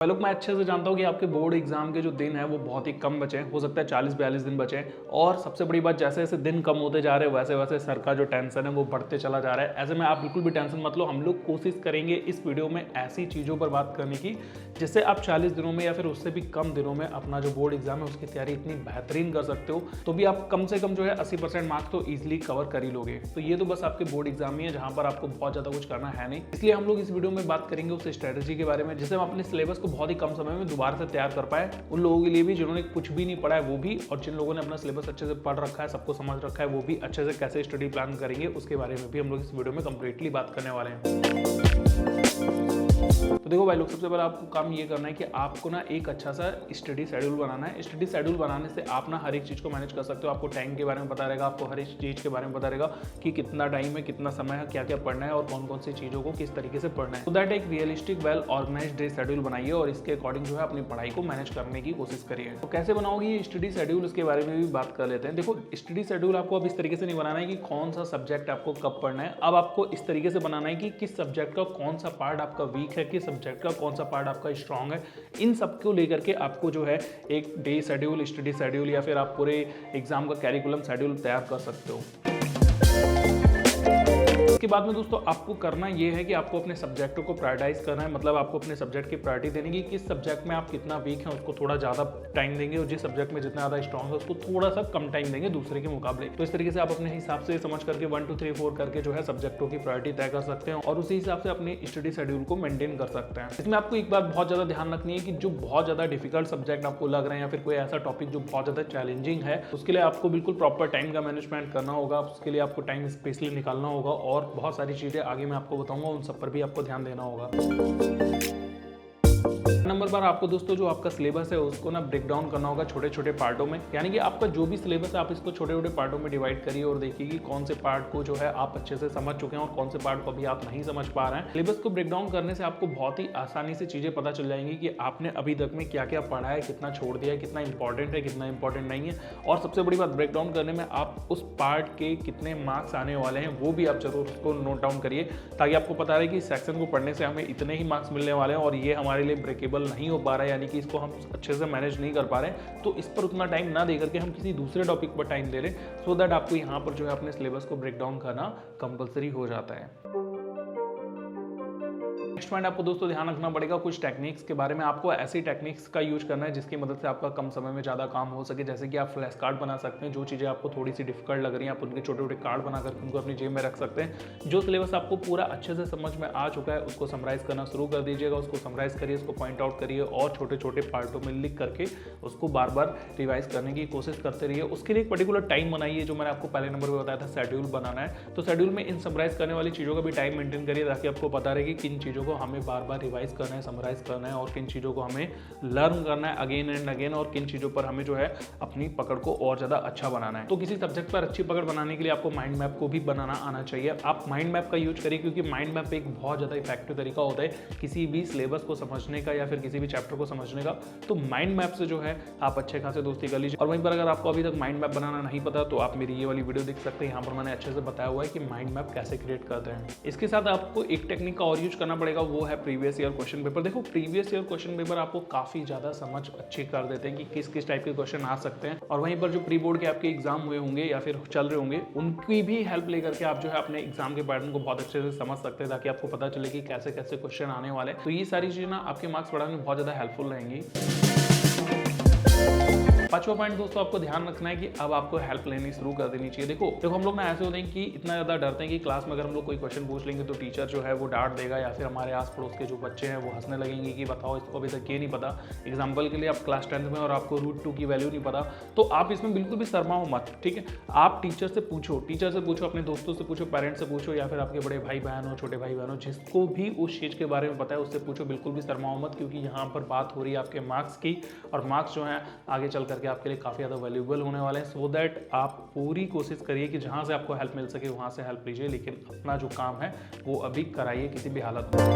लोग मैं अच्छे से जानता हूँ कि आपके बोर्ड एग्जाम के जो दिन है वो बहुत ही कम बचे हैं, हो सकता है 40-42 दिन बचे हैं। और सबसे बड़ी बात, जैसे जैसे दिन कम होते जा रहे हैं वैसे वैसे सर का जो टेंशन है वो बढ़ते चला जा रहा है। ऐसे में आप बिल्कुल भी टेंशन मत लो, हम लोग कोशिश करेंगे इस वीडियो में ऐसी चीज़ों पर बात करने की जिससे आप 40 दिनों में या फिर उससे भी कम दिनों में अपना जो बोर्ड एग्जाम है उसकी तैयारी इतनी बेहतरीन कर सकते हो, तो भी आप कम से कम जो है 80% मार्क्स तो ईजिली कवर कर ही लोगे। तो ये तो बस आपके बोर्ड एग्जाम ही है जहाँ पर आपको बहुत ज़्यादा कुछ करना है नहीं। इसलिए हम लोग इस वीडियो में बात करेंगे उस स्ट्रेटेजी के बारे में जिससे हम अपने सिलेबस को बहुत ही कम समय में दोबारा से तैयार कर पाए। उन लोगों के लिए भी जिन्होंने कुछ भी नहीं पढ़ा है वो भी, और जिन लोगों ने अपना सिलेबस अच्छे से पढ़ रखा है, सबको समझ रखा है, वो भी अच्छे से कैसे स्टडी प्लान करेंगे उसके बारे में भी हम लोग इस वीडियो में कंप्लीटली बात करने वाले हैं। तो देखो भाई लोग, सबसे पहले आपको काम ये करना है कि आपको ना एक अच्छा सा स्टडी शेड्यूल बनाना है। स्टडी शेड्यूल बनाने से आप ना हर एक चीज़ को मैनेज कर सकते हो। आपको टाइम के बारे में पता रहेगा, आपको हर एक चीज़ के बारे में पता रहेगा कि कितना टाइम है, कितना समय है, क्या क्या पढ़ना है और कौन कौन सी चीज़ों को किस तरीके से पढ़ना है। तो दैट एक realistic well organised day schedule बनाइए और इसके अकॉर्डिंग जो है अपनी पढ़ाई को मैनेज करने की कोशिश करिए। तो कैसे बनाओगे ये स्टडी शेड्यूल, इसके बारे में भी बात कर लेते हैं। देखो, स्टडी शेड्यूल आपको अब इस तरीके से नहीं बनाना है कि कौन सा सब्जेक्ट आपको कब पढ़ना है। अब आपको इस तरीके से बनाना है कि किस सब्जेक्ट का कौन सा पार्ट आपका वीक है, किस सब्जेक्ट का कौन सा पार्ट आपका स्ट्रांग है। इन सबको लेकर के आपको जो है एक डे शेड्यूल, स्टडी शेड्यूल या फिर आप पूरे एग्जाम का कैरिकुलम शेड्यूल तैयार कर सकते हो। इसके बाद में दोस्तों आपको करना ये है कि आपको अपने सब्जेक्टों को प्रायोरिटाइज करना है। मतलब आपको अपने सब्जेक्ट की प्रायोरिटी देने की, किस सब्जेक्ट में आप कितना वीक हैं उसको थोड़ा ज़्यादा टाइम देंगे और जिस सब्जेक्ट में जितना ज़्यादा स्ट्रॉन्ग है उसको थोड़ा सा कम टाइम देंगे दूसरे के मुकाबले। तो इस तरीके से आप अपने हिसाब से समझ करके 1 2 3 4 करके जो है सब्जेक्टों की प्रायोरिटी तय कर सकते हैं और उसी हिसाब से अपनी स्टडी शेड्यूल को मेंटेन कर सकते हैं। इसमें आपको एक बात बहुत ज़्यादा ध्यान रखनी है कि जो बहुत ज़्यादा डिफिकल्ट सब्जेक्ट आपको लग रहे हैं या फिर कोई ऐसा टॉपिक जो बहुत ज़्यादा चैलेंजिंग है, उसके लिए आपको बिल्कुल प्रॉपर टाइम का मैनेजमेंट करना होगा। उसके लिए आपको टाइम स्पेशली निकालना होगा और बहुत सारी चीज़ें आगे मैं आपको बताऊंगा, उन सब पर भी आपको ध्यान देना होगा। नंबर पर आपको दोस्तों जो आपका सिलेबस है उसको ना ब्रेक डाउन करना होगा छोटे छोटे पार्टों में। यानी कि आपका जो भी सिलेबस है आप इसको छोटे छोटे पार्टों में डिवाइड करिए और देखिए कि कौन से पार्ट को जो है आप अच्छे से समझ चुके हैं और कौन से पार्ट को अभी आप नहीं समझ पा रहे हैं। सिलेबस को ब्रेक डाउन करने से आपको बहुत ही आसानी से चीज़ें पता चल जाएंगी कि आपने अभी तक में क्या क्या पढ़ा है, कितना छोड़ दिया है, कितना इंपॉर्टेंट है, कितना इंपॉर्टेंट नहीं है। और सबसे बड़ी बात, ब्रेक डाउन करने में आप उस पार्ट के कितने मार्क्स आने वाले हैं वो भी आप जरूर उसको नोट डाउन करिए, ताकि आपको पता रहे कि इस सेक्शन को पढ़ने से हमें इतने ही मार्क्स मिलने वाले हैं और ये हमारे लिए ब्रेकेबल नहीं हो पा रहा है, यानी कि इसको हम अच्छे से मैनेज नहीं कर पा रहे हैं। तो इस पर उतना टाइम ना देकर के हम किसी दूसरे टॉपिक पर टाइम दे रहे, सो दैट आपको यहाँ पर जो है अपने सिलेबस को ब्रेक डाउन करना कंपलसरी हो जाता है। नेक्स्ट पॉइंट आपको दोस्तों ध्यान रखना पड़ेगा कुछ टेक्निक्स के बारे में। आपको ऐसी टेक्निक्स का यूज करना है जिसकी मदद से आपका कम समय में ज़्यादा काम हो सके। जैसे कि आप फ्लैश कार्ड बना सकते हैं, जो चीज़ें आपको थोड़ी सी डिफिकल्ट लग रही हैं आप उनके छोटे छोटे कार्ड बना करके उनको अपनी जेब में रख सकते हैं। जो सिलेबस आपको पूरा अच्छे से समझ में आ चुका है उसको समराइज करना शुरू कर दीजिएगा, उसको समराइज करिए, उसको पॉइंट आउट करिए और छोटे छोटे पार्टों में लिख करके उसको बार बार रिवाइज करने की कोशिश करते रहिए। उसके लिए एक पर्टिकुलर टाइम बनाइए, जो मैंने आपको पहले नंबर पर बताया था शेड्यूल बनाना है। तो शेड्यूल में इन समराइज करने वाली चीज़ों का भी टाइम मेंटेन करिए, ताकि आपको पता रहे कि किन चीज़ों को हमें बार बार रिवाइज करना है, समराइज करना है और किन चीज़ों को हमें लर्न करना है अगेन एंड अगेन और किन चीज़ों पर हमें जो है अपनी पकड़ को और ज़्यादा अच्छा बनाना है। तो किसी सब्जेक्ट पर अच्छी पकड़ बनाने के लिए आपको माइंड मैप को भी बनाना आना चाहिए। आप माइंड मैप का यूज करिए, क्योंकि माइंड मैप एक बहुत ज़्यादा इफेक्टिव तरीका होता है किसी भी सिलेबस को समझने का या फिर किसी भी चैप्टर को समझने का। तो माइंड मैप से जो है आप अच्छे खासे दोस्ती कर लीजिए। और वहीं पर अगर आपको अभी तक माइंड मैप बनाना नहीं पता तो आप मेरी ये वाली वीडियो देख सकते हैं, यहाँ पर मैंने अच्छे से बताया हुआ है कि माइंड मैप कैसे क्रिएट करते हैं। इसके साथ आपको एक टेक्निक का और यूज करना पड़ेगा, वो है प्रीवियस ईयर क्वेश्चन पेपर। देखो, प्रीवियस ईयर क्वेश्चन पेपर आपको काफी ज्यादा समझ अच्छी कर देते हैं कि किस किस टाइप के क्वेश्चन आ सकते हैं। और वहीं पर जो प्री बोर्ड के आपके एग्जाम हुए होंगे या फिर चल रहे होंगे उनकी भी हेल्प लेकर के आप जो है अपने एग्जाम के पैटर्न को बहुत अच्छे से समझ सकते हैं, ताकि आपको पता चले कि कैसे कैसे क्वेश्चन आने वाले हैं। तो ये सारी चीजें ना आपके मार्क्स बढ़ाने में बहुत ज्यादा हेल्पफुल रहेंगी। पांचवा पॉइंट दोस्तों आपको ध्यान रखना है कि अब आपको हेल्प लेनी शुरू कर देनी चाहिए। देखो हम लोग ना ऐसे होते हैं कि इतना ज़्यादा डरते हैं कि क्लास में अगर हम लोग कोई क्वेश्चन पूछ लेंगे तो टीचर जो है वो डांट देगा या फिर हमारे आस पड़ोस के जो बच्चे हैं वो हंसने लगेंगे कि बताओ इसको अभी तक ये नहीं पता। एग्जाम्पल के लिए आप क्लास 10th में और आपको √2 की वैल्यू नहीं पता, तो आप इसमें बिल्कुल भी शर्माओ मत, ठीक है। आप टीचर से पूछो, अपने दोस्तों से पूछो, पेरेंट्स से पूछो या फिर आपके बड़े भाई बहन हो, छोटे भाई बहन हो, जिसको भी उस चीज़ के बारे में पता है उससे पूछो। बिल्कुल भी शर्माओ मत, क्योंकि यहाँ पर बात हो रही है आपके मार्क्स की और मार्क्स जो है आगे चल करके आपके लिए काफ़ी ज़्यादा वैल्यूएबल होने वाले हैं। सो दैट आप पूरी कोशिश करिए कि जहां से आपको हेल्प मिल सके वहां से हेल्प लीजिए, लेकिन अपना जो काम है वो अभी कराइए किसी भी हालत में।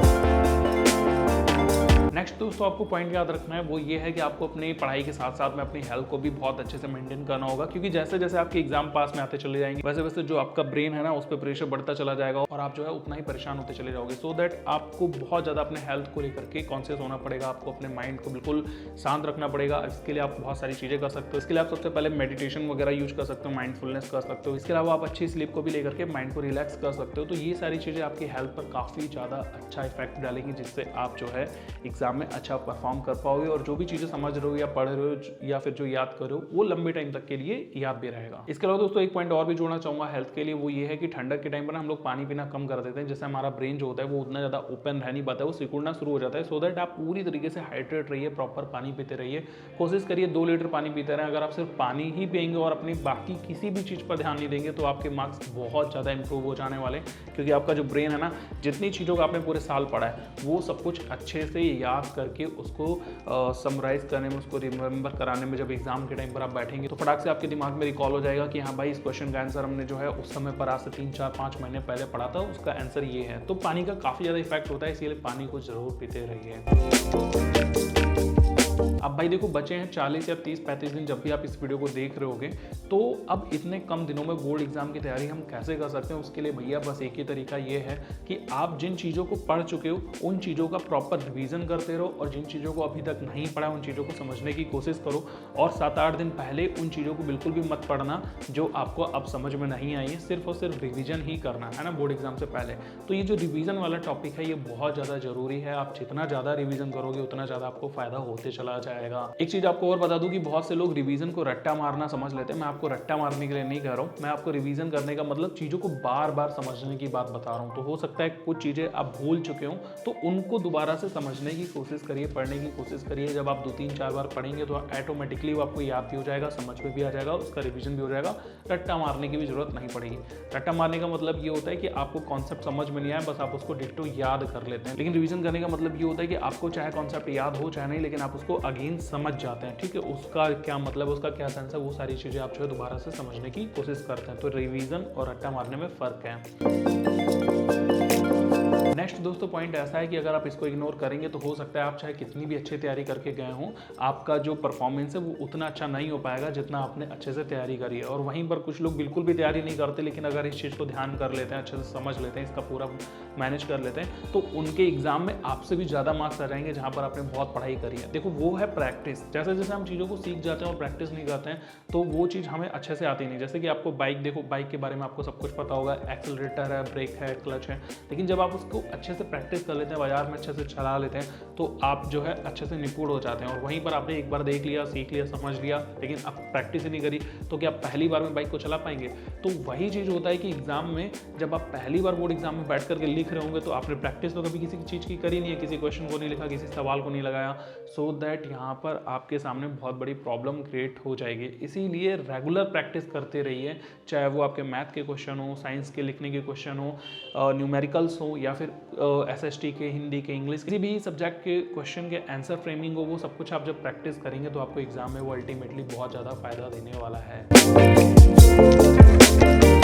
नेक्स्ट दोस्तों आपको पॉइंट याद रखना है वो ये है कि आपको अपनी पढ़ाई के साथ साथ में अपनी हेल्थ को भी बहुत अच्छे से मेंटेन करना होगा, क्योंकि जैसे जैसे आपके एग्जाम पास में आते चले जाएंगे वैसे वैसे जो आपका ब्रेन है ना उस पर प्रेशर बढ़ता चला जाएगा और आप जो है उतना ही परेशान होते चले जाओगे। सो दैट आपको बहुत ज़्यादा अपने हेल्थ को लेकर के कॉन्शियस होना पड़ेगा, आपको अपने माइंड को बिल्कुल शांत रखना पड़ेगा। इसके लिए आप बहुत सारी चीज़ें कर सकते हो। इसके लिए आप सबसे पहले मेडिटेशन वगैरह यूज कर सकते हो, माइंडफुलनेस कर सकते हो। इसके अलावा आप अच्छी स्लीप को भी लेकर के माइंड को रिलैक्स कर सकते हो। तो ये सारी चीज़ें आपकी हेल्थ पर काफ़ी ज़्यादा अच्छा इफेक्ट डालेंगी, जिससे आप जो है एग्जाम में अच्छा परफॉर्म कर पाओगे और जो भी चीज़ें समझ रहे हो या पढ़ रहे हो या फिर जो याद कर रहे हो वो लंबे टाइम तक के लिए याद भी रहेगा। इसके अलावा दोस्तों एक पॉइंट और भी जोड़ना चाहूँगा हेल्थ के लिए, वो ये है कि ठंडक के टाइम पर हम लोग पानी पीना कम कर देते हैं, जिससे हमारा ब्रेन जो होता है वो उतना ज़्यादा ओपन रह नहीं पाता है, वो सिकुड़ना शुरू हो जाता है। सो दैट आप पूरी तरीके से हाइड्रेट रहिए, प्रॉपर पानी पीते रहिए, कोशिश करिए 2 लीटर पानी पीते रहें। अगर आप सिर्फ पानी ही पिएंगे और अपनी बाकी किसी भी चीज़ पर ध्यान नहीं देंगे तो आपके मार्क्स बहुत ज़्यादा इंप्रूव हो जाने वाले, क्योंकि आपका जो ब्रेन है ना जितनी चीज़ों का आपने पूरे साल पढ़ा है वो सब कुछ अच्छे से याद करके उसको समराइज करने में, उसको रिमेंबर कराने में जब एग्जाम के टाइम पर आप बैठेंगे तो फटाक से आपके दिमाग में रिकॉल हो जाएगा कि हाँ भाई इस क्वेश्चन का आंसर हमने जो है उस समय पर आज से 3, 4, 5 महीने पहले पढ़ा था, उसका आंसर ये है। तो पानी का काफ़ी ज़्यादा इफेक्ट होता है, इसीलिए पानी को जरूर पीते रहिए। अब भाई देखो बचे हैं 40 या 30-35 दिन जब भी आप इस वीडियो को देख रहे होगे, तो अब इतने कम दिनों में बोर्ड एग्जाम की तैयारी हम कैसे कर सकते हैं? उसके लिए भैया बस एक ही तरीका ये है कि आप जिन चीज़ों को पढ़ चुके हो उन चीज़ों का प्रॉपर रिवीजन करते रहो, और जिन चीज़ों को अभी तक नहीं पढ़ा उन चीज़ों को समझने की कोशिश करो। और 7-8 दिन पहले उन चीज़ों को बिल्कुल भी मत पढ़ना जो आपको अब समझ में नहीं आई है, सिर्फ और सिर्फ रिविजन ही करना है ना बोर्ड एग्जाम से पहले। तो ये जो रिविजन वाला टॉपिक है ये बहुत ज़्यादा जरूरी है। आप जितना ज़्यादा रिविजन करोगे उतना ज़्यादा आपको फायदा होते चला जाएगा। एक चीज आपको और बता दूं कि बहुत से लोग रिवीजन को रट्टा मारना समझ लेते हैं। मैं आपको रट्टा मारने के लिए नहीं कह रहा हूं, मैं आपको रिवीजन करने का मतलब चीजों को बार बार समझने की बात बता रहा हूं। तो हो सकता है कुछ चीजें आप भूल चुके हो तो उनको दोबारा से समझने की कोशिश करिए, पढ़ने की कोशिश करिए। जब आप 2-3-4 बार पढ़ेंगे तो ऑटोमेटिकली वो आपको याद भी हो जाएगा, समझ में भी आ जाएगा, उसका रिवीजन भी हो जाएगा। रट्टा मारने की भी जरूरत नहीं पड़ेगी। रट्टा मारने का मतलब ये होता है कि आपको कॉन्सेप्ट समझ में नहीं आया, बस आप उसको डिट्टो याद कर लेते हैं। लेकिन रिवीजन करने का मतलब ये होता है कि आपको चाहे कॉन्सेप्ट याद हो चाहे नहीं, लेकिन आप उसको अगेन समझ जाते हैं। ठीक है, उसका क्या मतलब, उसका क्या सेंस है, वो सारी चीजें आप जो है दोबारा से समझने की कोशिश करते हैं। तो रिवीजन और रट्टा मारने में फर्क है। नेक्स्ट दोस्तों पॉइंट ऐसा है कि अगर आप इसको इग्नोर करेंगे तो हो सकता है आप चाहे कितनी भी अच्छी तैयारी करके गए हों, आपका जो परफॉर्मेंस है वो उतना अच्छा नहीं हो पाएगा जितना आपने अच्छे से तैयारी करी है। और वहीं पर कुछ लोग बिल्कुल भी तैयारी नहीं करते, लेकिन अगर इस चीज़ को ध्यान कर लेते हैं, अच्छे से समझ लेते हैं, इसका पूरा मैनेज कर लेते हैं, तो उनके एग्जाम में आपसे भी ज़्यादा मार्क्स आ जाएंगे जहाँ पर आपने बहुत पढ़ाई करी है। देखो वो है प्रैक्टिस। जैसे जैसे हम चीज़ों को सीख जाते हैं और प्रैक्टिस नहीं करते हैं तो वो चीज़ हमें अच्छे से आती नहीं। जैसे कि आपको बाइक, देखो बाइक के बारे में आपको सब कुछ पता होगा, एक्सेलरेटर है, ब्रेक है, क्लच है, लेकिन जब आप उसको अच्छे से प्रैक्टिस कर लेते हैं, बाजार में अच्छे से चला लेते हैं, तो आप जो है अच्छे से निपुण हो जाते हैं। और वहीं पर आपने एक बार देख लिया, सीख लिया, समझ लिया, लेकिन आप प्रैक्टिस ही नहीं करी तो क्या आप पहली बार में बाइक को चला पाएंगे? तो वही चीज़ होता है कि एग्जाम में जब आप पहली बार बोर्ड एग्जाम में बैठ करके लिख रहे होंगे तो आपने प्रैक्टिस तो कभी किसी चीज़ की करी नहीं है, किसी क्वेश्चन को नहीं लिखा, किसी सवाल को नहीं लगाया। सो दैट यहाँ पर आपके सामने बहुत बड़ी प्रॉब्लम क्रिएट हो जाएगी। इसीलिए रेगुलर प्रैक्टिस करते रहिए, चाहे वो आपके मैथ के क्वेश्चन हो, साइंस के लिखने के क्वेश्चन हो, न्यूमेरिकल्स हो, या फिर SST के, हिंदी के, इंग्लिश, किसी भी सब्जेक्ट के क्वेश्चन के आंसर फ्रेमिंग हो, वो सब कुछ आप जब प्रैक्टिस करेंगे तो आपको एग्जाम में वो अल्टीमेटली बहुत ज़्यादा फायदा देने वाला है।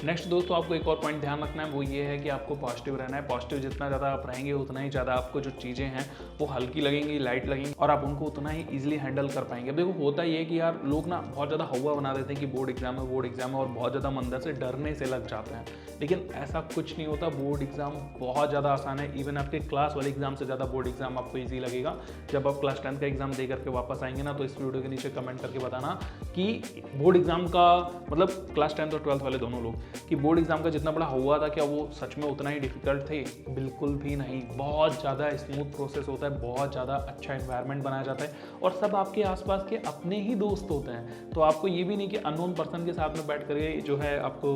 नेक्स्ट दोस्तों आपको एक और पॉइंट ध्यान रखना है, वो ये है कि आपको पॉजिटिव रहना है। पॉजिटिव जितना ज़्यादा आप रहेंगे उतना ही ज़्यादा आपको जो चीज़ें हैं वो हल्की लगेंगी, लाइट लगेंगी, और आप उनको उतना ही ईजिली हैंडल कर पाएंगे। देखो होता ये है कि यार लोग ना बहुत ज़्यादा हवा बना देते हैं कि बोर्ड एग्जाम है, बोर्ड एग्जाम है, और बहुत ज़्यादा अंदर से डरने से लग जाते हैं। लेकिन ऐसा कुछ नहीं होता, बोर्ड एग्जाम बहुत ज़्यादा आसान है। इवन आपके क्लास वाले एग्जाम से ज़्यादा बोर्ड एग्जाम आपको ईजी लगेगा। जब आप क्लास 10 का एग्जाम दे करके वापस आएंगे ना, तो इस वीडियो के नीचे कमेंट करके बताना कि बोर्ड एग्जाम का मतलब क्लास 10th और 12th वाले दोनों लोग, कि बोर्ड एग्जाम का जितना बड़ा हुआ था क्या वो सच में उतना ही डिफिकल्ट थे? बिल्कुल भी नहीं। बहुत ज़्यादा स्मूथ प्रोसेस होता है, बहुत ज़्यादा अच्छा एनवायरनमेंट बनाया जाता है, और सब आपके आसपास के अपने ही दोस्त होते हैं। तो आपको ये भी नहीं कि अननोन पर्सन के साथ में बैठ करके जो है आपको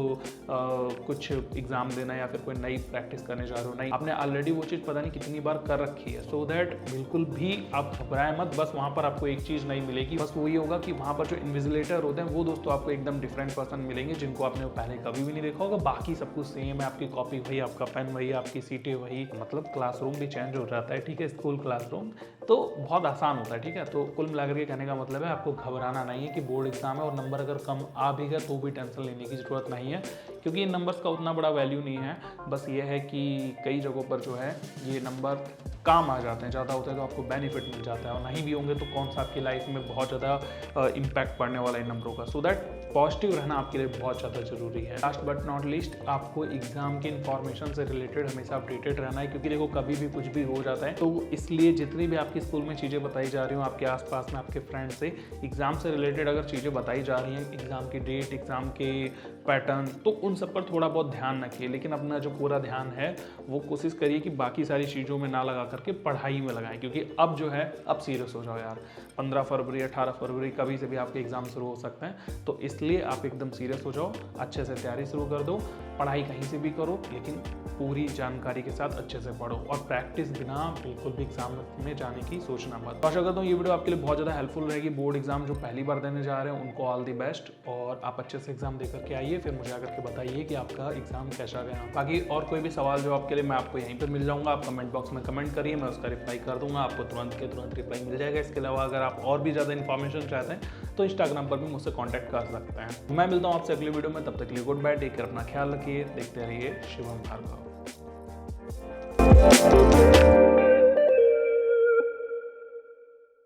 कुछ एग्जाम देना या फिर कोई नई प्रैक्टिस करने जा रहे हो। नहीं, आपने ऑलरेडी वो चीज़ पता नहीं कितनी बार कर रखी है। सो दैट बिल्कुल भी आप घबराए मत। बस वहाँ पर आपको एक चीज़ नहीं मिलेगी, बस वो ये होगा कि वहाँ पर जो इन्विजिलेटर होते हैं वो दोस्तों आपको एकदम डिफरेंट पर्सन मिलेंगे, जिनको आपने पहले कभी भी नहीं देखा होगा। बाकी सब कुछ सेम है, आपकी कॉपी वही, आपका पेन वही, आपकी सीटें वही, मतलब क्लासरूम भी चेंज हो जाता है। ठीक है, स्कूल क्लासरूम तो बहुत आसान होता है। ठीक है, तो कुल मिलाकर के कहने का मतलब है आपको घबराना नहीं है कि बोर्ड एग्जाम है और नंबर अगर कम आ भी गए तो भी टेंशन लेने की ज़रूरत नहीं है, क्योंकि इन नंबर्स का उतना बड़ा वैल्यू नहीं है। बस ये है कि कई जगहों पर जो है ये नंबर काम आ जाते हैं, ज़्यादा होते हैं तो आपको बेनिफिट मिल जाता है, और नहीं भी होंगे तो कौन सा आपकी लाइफ में बहुत ज़्यादा इम्पैक्ट पड़ने वाला है नंबरों का। सो दैट पॉजिटिव रहना आपके लिए बहुत ज़्यादा ज़रूरी है। लास्ट बट नॉट लीस्ट, आपको एग्जाम की इन्फॉर्मेशन से रिलेटेड हमेशा अपडेटेड रहना है, क्योंकि देखो कभी भी कुछ भी हो जाता है। तो इसलिए जितनी भी आपकी स्कूल में चीज़ें बताई जा रही हो आपके आसपास में आपके फ्रेंड से, एग्जाम से रिलेटेड अगर चीज़ें बताई जा रही हैं, एग्जाम की डेट, एग्जाम के पैटर्न, तो उन सब पर थोड़ा बहुत ध्यान रखिए, लेकिन अपना जो पूरा ध्यान है वो कोशिश करिए कि बाकी सारी चीज़ों में ना लगा करके पढ़ाई में लगाएं, क्योंकि अब जो है अब सीरियस हो जाओ यार। 15 फरवरी 18 फरवरी कभी से भी आपके एग्जाम शुरू हो सकते हैं, तो इसलिए आप एकदम सीरियस हो जाओ, अच्छे से तैयारी शुरू कर दो, पढ़ाई कहीं से भी करो लेकिन पूरी जानकारी के साथ अच्छे से पढ़ो, और प्रैक्टिस बिना बिल्कुल भी एग्जाम में जाने की सोचना मत। आशा करता हूँ ये वीडियो आपके लिए बहुत ज़्यादा हेल्पफुल रहेगी। बोर्ड एग्जाम जो पहली बार देने जा रहे हैं उनको ऑल दी बेस्ट, और आप अच्छे से एग्जाम दे करके आइए, फिर मुझे आकर के बताइए कि आपका एग्जाम कैसा गया। बाकी और कोई भी सवाल जो आपके लिए मैं आपको यहीं पर मिल जाऊँगा, आप कमेंट बॉक्स में कमेंट करिए, मैं उसका रिप्लाई कर दूँगा, आपको तुरंत के तुरंत रिप्लाई मिल जाएगा। इसके अलावा अगर आप और भी ज़्यादा इन्फॉर्मेशन चाहते हैं तो इंस्टाग्राम पर भी मुझसे कॉन्टैक्ट कर सकते हैं। मैं मिलता हूँ आपसे अगली वीडियो में, तब तक के लिए गुड बाय, टेक केयर, अपना ख्याल रखिए, देखते रहिए शिवम भार्गव।